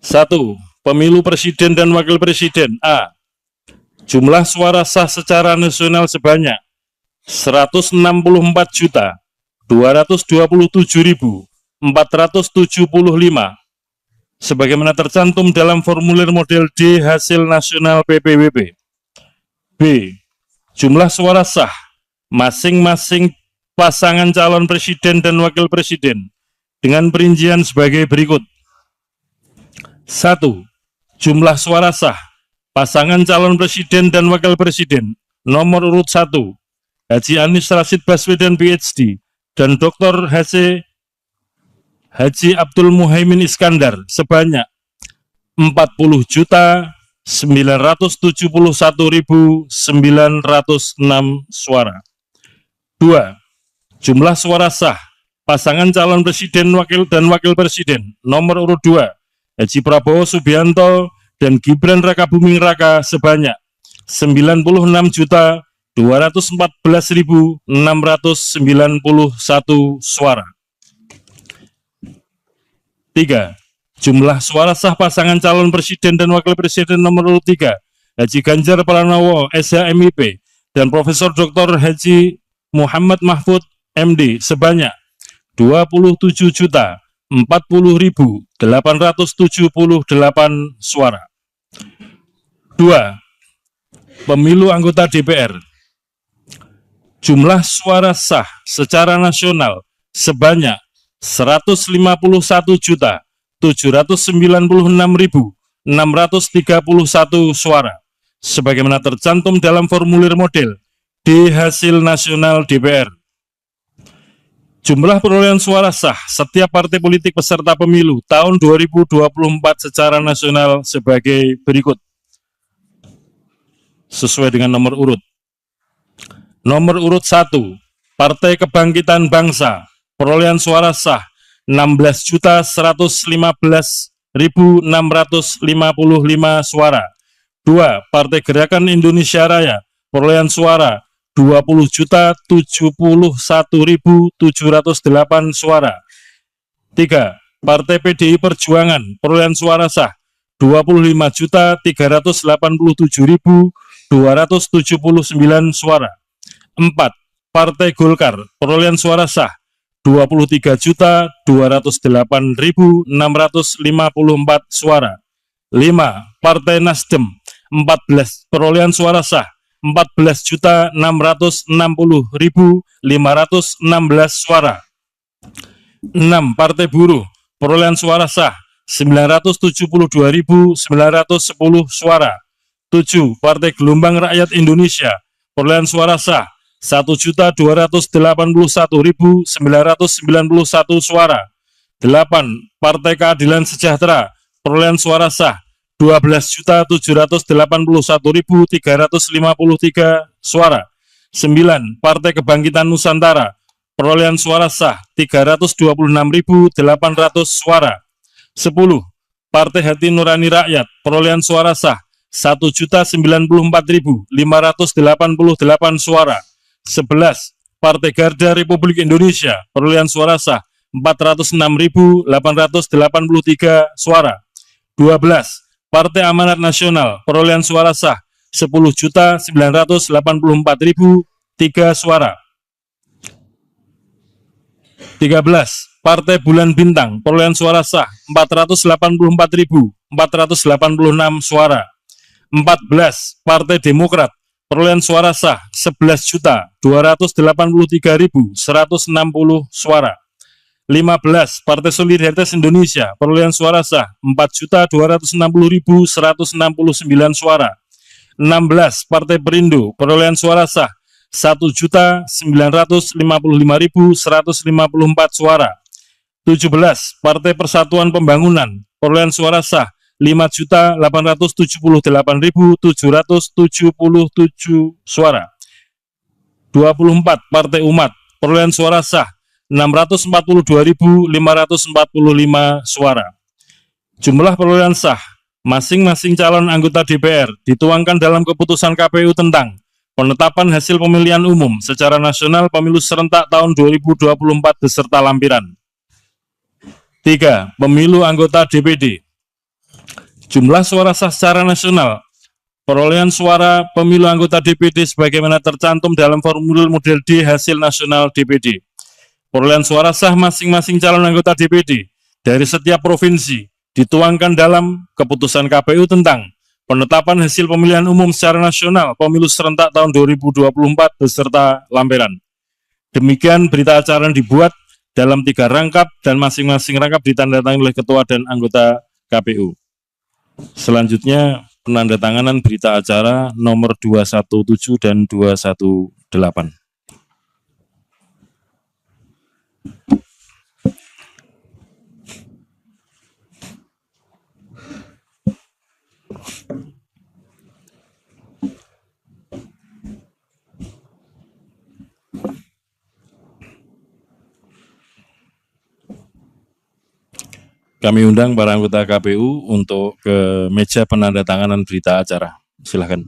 1. Pemilu Presiden dan Wakil Presiden. A. Jumlah suara sah secara nasional sebanyak 164.227.475 sebagaimana tercantum dalam formulir model D hasil nasional PPWP. B. Jumlah suara sah masing-masing pasangan calon presiden dan wakil presiden dengan perincian sebagai berikut. 1. Jumlah suara sah pasangan calon presiden dan wakil presiden nomor urut 1 Haji Anies Rashid Baswedan PhD dan Dr. Haji Abdul Muhaimin Iskandar sebanyak 40.971.906 suara. 2. Jumlah suara sah pasangan calon presiden dan wakil presiden nomor urut 2 Haji Prabowo Subianto dan Gibran Rakabuming Raka sebanyak 96.214.691 suara. 3. Jumlah suara sah pasangan calon presiden dan wakil presiden nomor urut 3 Haji Ganjar Pranowo SHMIP dan Profesor Dr. Haji Muhammad Mahfud MD sebanyak 27.040.878 suara. 2. Pemilu anggota DPR. Jumlah suara sah secara nasional sebanyak 151.796.631 suara, sebagaimana tercantum dalam formulir model D hasil nasional DPR. Jumlah perolehan suara sah setiap partai politik peserta pemilu tahun 2024 secara nasional sebagai berikut, sesuai dengan nomor urut. Nomor urut 1, Partai Kebangkitan Bangsa, perolehan suara sah 16.115.655 suara. 2. Partai Gerakan Indonesia Raya, perolehan suara 20.071.708 suara. 3. Partai PDI Perjuangan, perolehan suara sah 25.387.279 suara. 4. Partai Golkar, perolehan suara sah 23.208.654 suara. 5. Partai Nasdem, 14, perolehan suara sah 14.660.516 suara. 6. Partai Buruh, perolehan suara sah 972.910 suara. 7. Partai Gelombang Rakyat Indonesia, perolehan suara sah 1.281.991 suara. 8. Partai Keadilan Sejahtera, perolehan suara sah 12.781.353 suara. 9. Partai Kebangkitan Nusantara, perolehan suara sah 326.800 suara. 10. Partai Hati Nurani Rakyat, perolehan suara sah 1.094.588 suara. 11. Partai Garda Republik Indonesia, perolehan suara sah 406.883 suara. 12. Partai Amanat Nasional, perolehan suara sah 10.984.003 suara. 13. Partai Bulan Bintang, perolehan suara sah 484.486 suara. 14. Partai Demokrat, perolehan suara sah 11.283.160 suara. 15. Partai Solidaritas Indonesia, perolehan suara sah 4.260.169 suara. 16. Partai Perindo, perolehan suara sah 1.955.154 suara. 17. Partai Persatuan Pembangunan, perolehan suara sah 5.878.777 suara. 24. Partai Umat, perolehan suara sah 642.545 suara. Jumlah perolehan sah masing-masing calon anggota DPR dituangkan dalam keputusan KPU tentang penetapan hasil pemilihan umum secara nasional pemilu serentak tahun 2024 beserta lampiran. 3. Pemilu anggota DPD. Jumlah suara sah secara nasional. Perolehan suara pemilu anggota DPD sebagaimana tercantum dalam formulir model D hasil nasional DPD. Perolehan suara sah masing-masing calon anggota DPD dari setiap provinsi dituangkan dalam keputusan KPU tentang penetapan hasil pemilihan umum secara nasional pemilu serentak tahun 2024 beserta lampiran. Demikian berita acara yang dibuat dalam 3 rangkap dan masing-masing rangkap ditandatangani oleh ketua dan anggota KPU. Selanjutnya penandatanganan berita acara nomor 217 dan 218. Kami undang para anggota KPU untuk ke meja penandatanganan berita acara. Silakan.